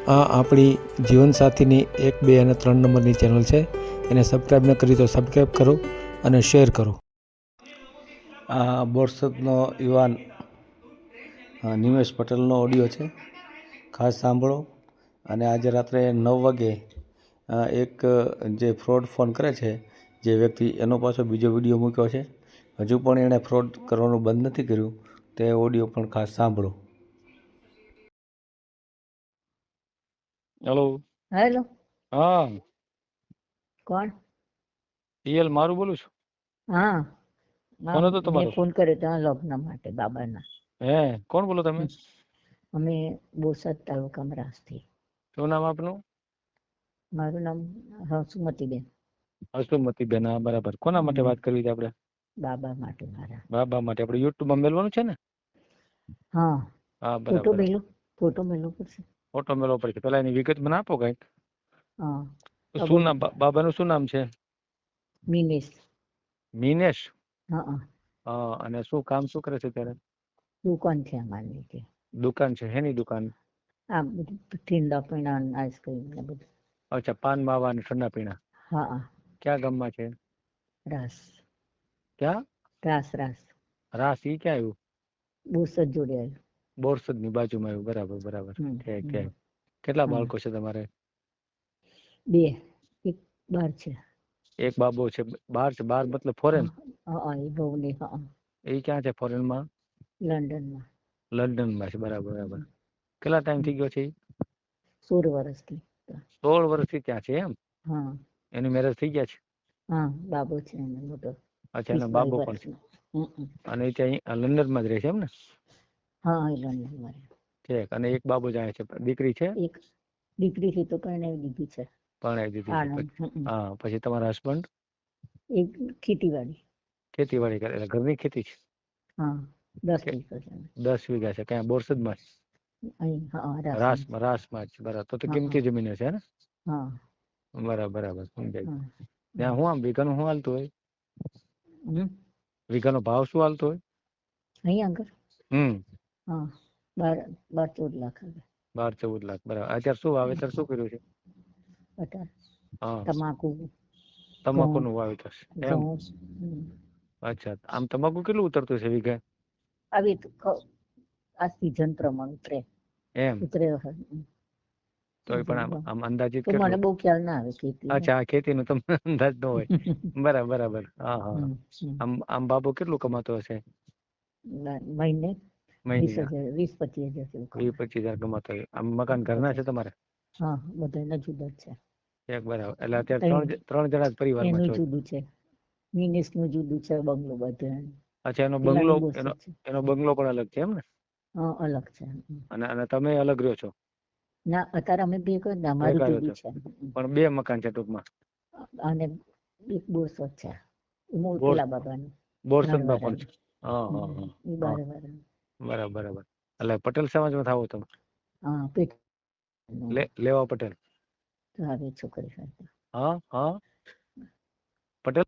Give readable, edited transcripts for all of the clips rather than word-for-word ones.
આ આપણી જીવનસાથીની 1, 2 અને 3 નંબરની ચેનલ છે. એને સબસ્ક્રાઈબ ન કરી તો સબસ્ક્રાઈબ કરો અને શેર કરો. આ બોરસદનો યુવાન નિમેશ પટેલનો ઓડિયો છે, ખાસ સાંભળો. અને આજે રાત્રે 9 વાગે એક જે ફ્રોડ ફોન કરે છે જે વ્યક્તિ, એનો પાછો બીજો વિડીયો મૂક્યો છે. હજુ પણ એણે ફ્રોડ કરવાનું બંધ નથી કર્યું. તે ઓડિયો પણ ખાસ સાંભળો. હેલો. હેલો, હા, કોણ? ઈયલ મારું બોલું છું. હા, ફોન હતો મેં તમારો? ફોન કર્યો હતો લગ્ન માટે બાબાના. હે, કોણ બોલો તમે? અમે બોરસદ તાલુકામાં રાસથી. શું નામ આપનું? મારું નામ સુમતીબેન. હસુમતીબેન. હા, બરાબર. કોના માટે વાત કરવી છે આપણે? બાબા માટે મારા. બાબા માટે. આપણે યુટ્યુબમાં મેલવાનું છે ને? હા. હા, ફોટો બરાબર. મેલો, ફોટો મેલો પડશે. ફોટો મેળવો પડશે. પેલા એની વિગત મને આપો કંઈક. હા. શું નામ બાબાનું શું નામ છે? મિનેશ. મિનેશ. હા. હા. અને શું કામ શું કરે છે ત્યારે? દુકાન છે અમારી કે. દુકાન છે. હેની દુકાન? આ બધું ઠંડા પીણા, આઈસ્ક્રીમ ને બધું. અચ્છા, પાન માવા અને ઠંડા પીણા. હા. ક્યાં ગામમાં છે? રાસ. ક્યાં? રાસ. રાસ ઈ ક્યાં આવ્યું? બોરસદ જોડે આવ્યું. બોરસદની બાજુમાં આવ્યું. બરાબર. ઠીક. કેટલા બાળકો છે તમારે? 2. એક 12 છે. એક બાબો છે. 12 છે. 12 મતલબ ફોરેન? હા, એ બહુ નહીં. હા. એ ક્યાં છે ફોરેનમાં? લંડનમાં. લંડનમાં છે. બરાબર. કેટલા ટાઈમ થઈ ગયો છે? 16 વર્ષથી. 16 વર્ષથી ત્યાં છે એમ? હા. એની મેરેજ થઈ ગયા છે? હા, બાબો છે એને મોટો. અચ્છા, એનો 20-22 બાબો પણ છે. વર્ષનો. અને એ ત્યાં લંડનમાં જ રહે છે એમ ને? હા, એ લંડનમાં. ઠીક. અને એક બાબો જાય છે. દીકરી છે? એક દીકરી છે તો પરણાવી દીધી છે. પરણાવી દીધી છે. હા. પછી તમારા હસબન્ડ? એક ખેતીવાડી કરે, એટલે ઘરની ખેતી છે? હા, 10 વીઘા છે. 10 વીઘા છે. ક્યાં બોરસદમાં? રાસમાં જ. બરાબર. તો કિંમતી જમીન છે ને? હા. બરાબર. સમજાય. ત્યાં હું આમ વીઘાનું શું હાલતું હોય? વીઘાનો ભાવ શું હાલતો હોય અહીંયા આગળ? હા, 12-14 લાખ આવે. 12-14 લાખ. બરાબર. અત્યારે શું વાવેતર શું કર્યું છે? તમાકુનું વાવેતર છે એમ? અચ્છા. આમ તમાકુ કેટલું ઉતરતું છે વીઘે? આવી આ સીઝન પ્રમાણે ઉતરે. તો પણ આમ અંદાજિત તો મને કેટલું? બહુ ખ્યાલ ના આવે ખેતી. અચ્છા, ખેતીનું તમને અંદાજ ન હોય. બરાબર. હા. આમ બાબુ કેટલું કમાતો હશે મહિને? મહિને? 20-25 હજાર. 20-25 હજાર કમાતો હોય. આમ મકાન ઘરના છે તમારે? હા, બધાના જુદા જ છે. બરાબર. એટલે અત્યારે 3 જણા જ પરિવારમાં છો? એનું જુદું છે, મિનેશનું જુદું છે બંગલો બધું. અચ્છા, એનો બંગલો પણ અલગ છે એમ ને? હા, અલગ છે. અને તમે અલગ રહ્યો છો? ના, અત્યારે અમે ભેગા જ. અમારું ભેગા રહ્યો જુદું છો છે. પણ 2 મકાન છે ટૂંકમાં? અને એક બોરસદ છે, પેલા બાબાનું. બોરસદમાં પણ છે? બરાબર. એટલે પટેલ સમાજમાં થાવો તમે? હા, લેવા પટેલ? છોકરી હા. પટેલ.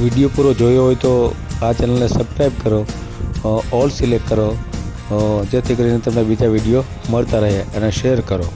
વિડીયો પૂરો જોયો હોય તો આ ચેનલને સબસ્ક્રાઈબ કરો, ઓલ સિલેક્ટ કરો, જેથી કરીને તમને બીજા વિડીયો મળતા રહે, અને શેર કરો.